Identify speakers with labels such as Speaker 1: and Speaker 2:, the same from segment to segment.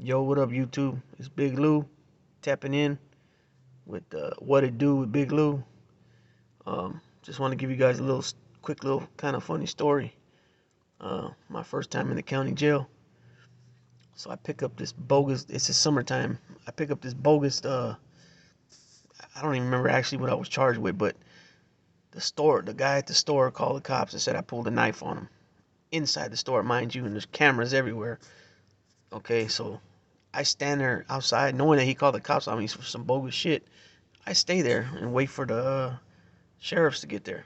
Speaker 1: Yo, what up, YouTube? It's Big Lou tapping in with What It Do with Big Lou. Just want to give you guys a quick little kind of funny story. My first time in the county jail. So I pick up this bogus, it's the summertime. I pick up this bogus, I don't even remember actually what I was charged with, but the guy at the store called the cops and said I pulled a knife on him. Inside the store, mind you, and there's cameras everywhere. Okay, so I stand there outside knowing that he called the cops on me for some bogus shit. I stay there and wait for the sheriffs to get there.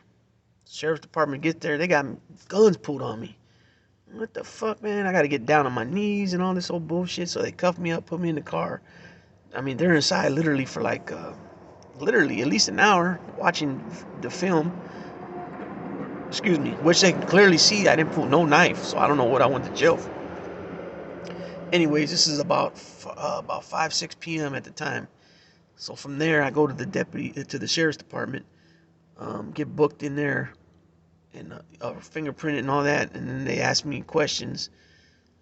Speaker 1: Sheriff's department get there, they got guns pulled on me. What the fuck, man? I got to get down on my knees and all this old bullshit. So they cuffed me up, put me in the car. I mean, they're inside literally for like, literally at least an hour watching the film. Excuse me, which they can clearly see I didn't pull no knife, so I don't know what I went to jail for. Anyways, this is about 5 6 p.m. at the time. So from there, I go to the sheriff's department, get booked in there, and fingerprinted and all that, and then they ask me questions.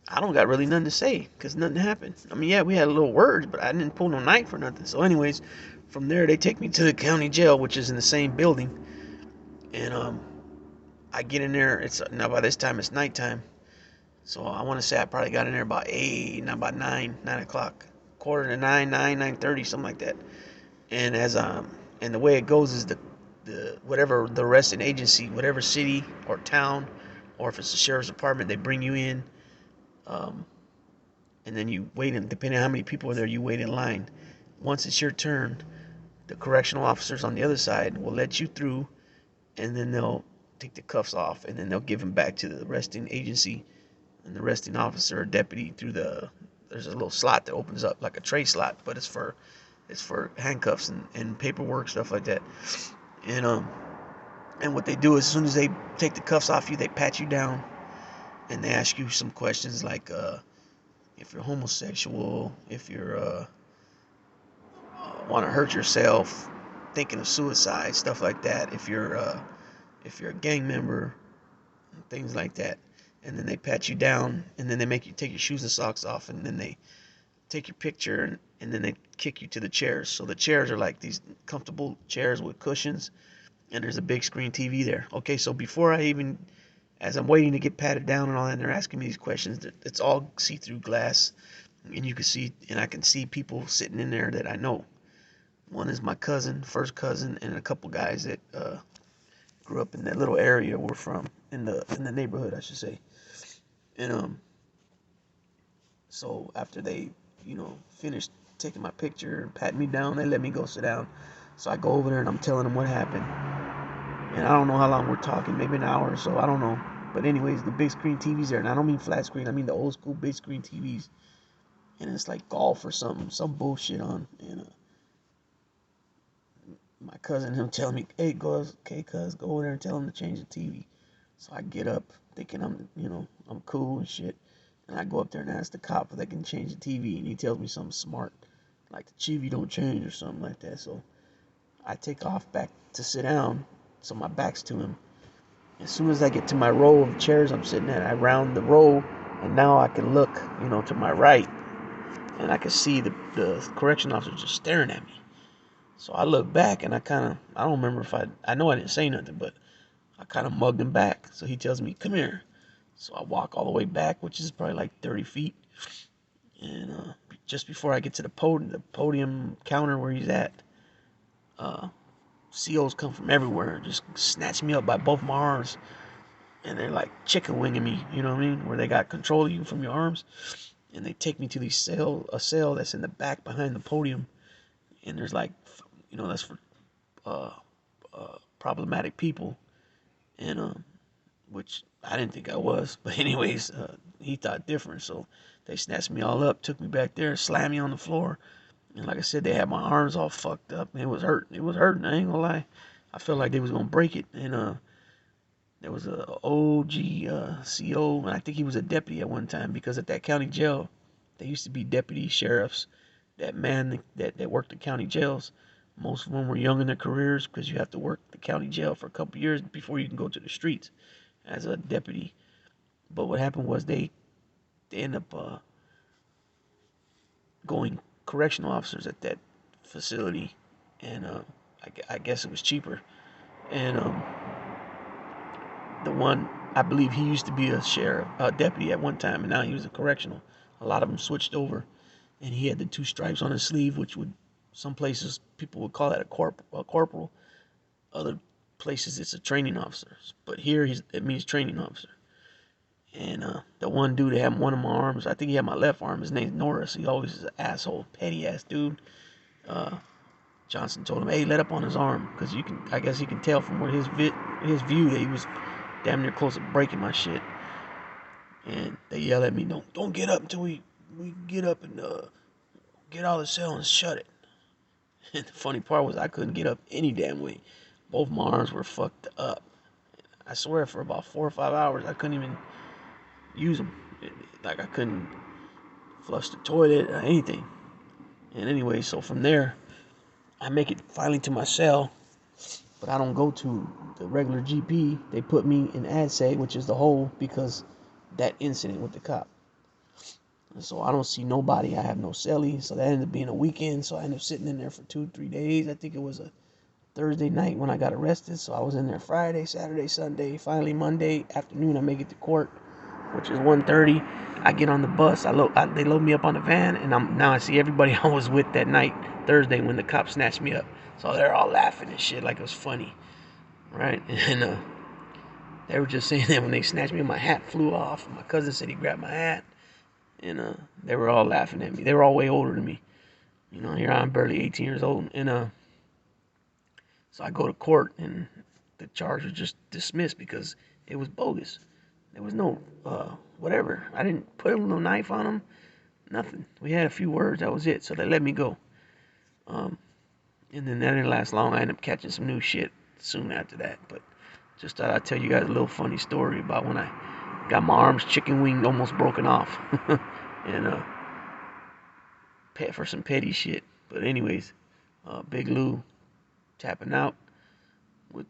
Speaker 1: I don't got really nothing to say because nothing happened. I mean, yeah, we had a little words, but I didn't pull no knife or nothing. So, anyways, from there they take me to the county jail, which is in the same building, and I get in there. It's now by this time it's nighttime, so I want to say I probably got in there about 8, not about 9 o'clock, quarter to 9, 9:30, something like that. And and the way it goes is the whatever the arresting agency, whatever city or town, or if it's the sheriff's department, they bring you in, um, and then you wait. And depending on how many people are there, you wait in line. Once it's your turn, the correctional officers on the other side will let you through, and then they'll take the cuffs off, and then they'll give them back to the arresting agency and the arresting officer or deputy through there's a little slot that opens up like a tray slot, but it's for handcuffs and paperwork, stuff like that. And and what they do is as soon as they take the cuffs off you, they pat you down and they ask you some questions like if you're homosexual, if you're want to hurt yourself, thinking of suicide, stuff like that. If you're a gang member, things like that. And then they pat you down, and then they make you take your shoes and socks off, and then they take your picture, and then they kick you to the chairs. So the chairs are like these comfortable chairs with cushions, and there's a big screen TV there. Okay, so before I even, as I'm waiting to get patted down and all that, and they're asking me these questions, it's all see-through glass, and you can see, and I can see people sitting in there that I know. One is my cousin, first cousin, and a couple guys that grew up in that little area we're from, in the neighborhood, I should say. And so after they, finished taking my picture and patting me down, they let me go sit down. So I go over there and I'm telling them what happened. And I don't know how long we're talking, maybe an hour or so, I don't know. But anyways, the big screen TVs there, and I don't mean flat screen, I mean the old school big screen TVs. And it's like golf or something, some bullshit on. And my cousin, him telling me, hey, okay, cuz, go over there and tell him to change the TV. So I get up thinking I'm cool and shit. And I go up there and ask the cop if they can change the TV. And he tells me something smart, like the TV don't change or something like that. So I take off back to sit down, so my back's to him. As soon as I get to my row of chairs I'm sitting at, I round the row, and now I can look, to my right, and I can see the correction officer just staring at me. So I look back, and I don't remember if I know I didn't say nothing, but I kind of mugged him back. So he tells me, come here. So I walk all the way back, which is probably like 30 feet. And just before I get to the podium counter where he's at, uh, COs come from everywhere, just snatch me up by both my arms, and they're like chicken winging me, you know what I mean? Where they got control of you from your arms, and they take me to a cell that's in the back behind the podium, and there's like, that's for uh, problematic people, and which I didn't think I was, but anyways, he thought different, so they snatched me all up, took me back there, slammed me on the floor, and like I said, they had my arms all fucked up, and it was hurting. It was hurting. I ain't gonna lie. I felt like they was gonna break it, and there was a OG CO, and I think he was a deputy at one time because at that county jail, there used to be deputy sheriffs that man that worked the county jails. Most of them were young in their careers because you have to work the county jail for a couple years before you can go to the streets as a deputy. But what happened was they end up outgoing correctional officers at that facility, and I guess it was cheaper. And the one, I believe he used to be a sheriff, deputy at one time, and now he was a correctional. A lot of them switched over, and he had the 2 stripes on his sleeve, which would, some places people would call that a corporal. Other places it's a training officer, but here it means training officer. And the one dude that had one of my arms, I think he had my left arm. His name's Norris. He always is an asshole, petty ass dude. Johnson told him, "Hey, let up on his arm, because I guess he can tell from where his view that he was damn near close to breaking my shit." And they yell at me, "Don't get up until we get up and get out of the cell and shut it." And the funny part was I couldn't get up any damn way. Both my arms were fucked up. I swear for about 4 or 5 hours I couldn't even use them. Like I couldn't flush the toilet or anything. And anyway, so from there, I make it finally to my cell, but I don't go to the regular GP. They put me in ADSEG, which is the hole, because that incident with the cop. And so I don't see nobody. I have no cellie. So that ended up being a weekend. So I ended up sitting in there for 2-3 days. I think it was a Thursday night when I got arrested. So I was in there Friday, Saturday, Sunday. Finally, Monday afternoon, I make it to court, which is 1:30. I get on the bus. They load me up on the van, and now I see everybody I was with that night, Thursday, when the cops snatched me up. So they're all laughing and shit like it was funny, right? And they were just saying that when they snatched me, my hat flew off. My cousin said he grabbed my hat, and they were all laughing at me. They were all way older than me. You know, here I'm barely 18 years old, and so I go to court, and the charge was just dismissed because it was bogus. There was no whatever. I didn't put a little knife on him. Nothing. We had a few words. That was it. So they let me go. And then that didn't last long. I ended up catching some new shit soon after that. But just thought I'd tell you guys a little funny story about when I got my arms chicken winged, almost broken off. And for some petty shit. But anyways, Big Lou tapping out with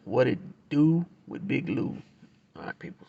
Speaker 1: What It Do with Big Lou. All right, people.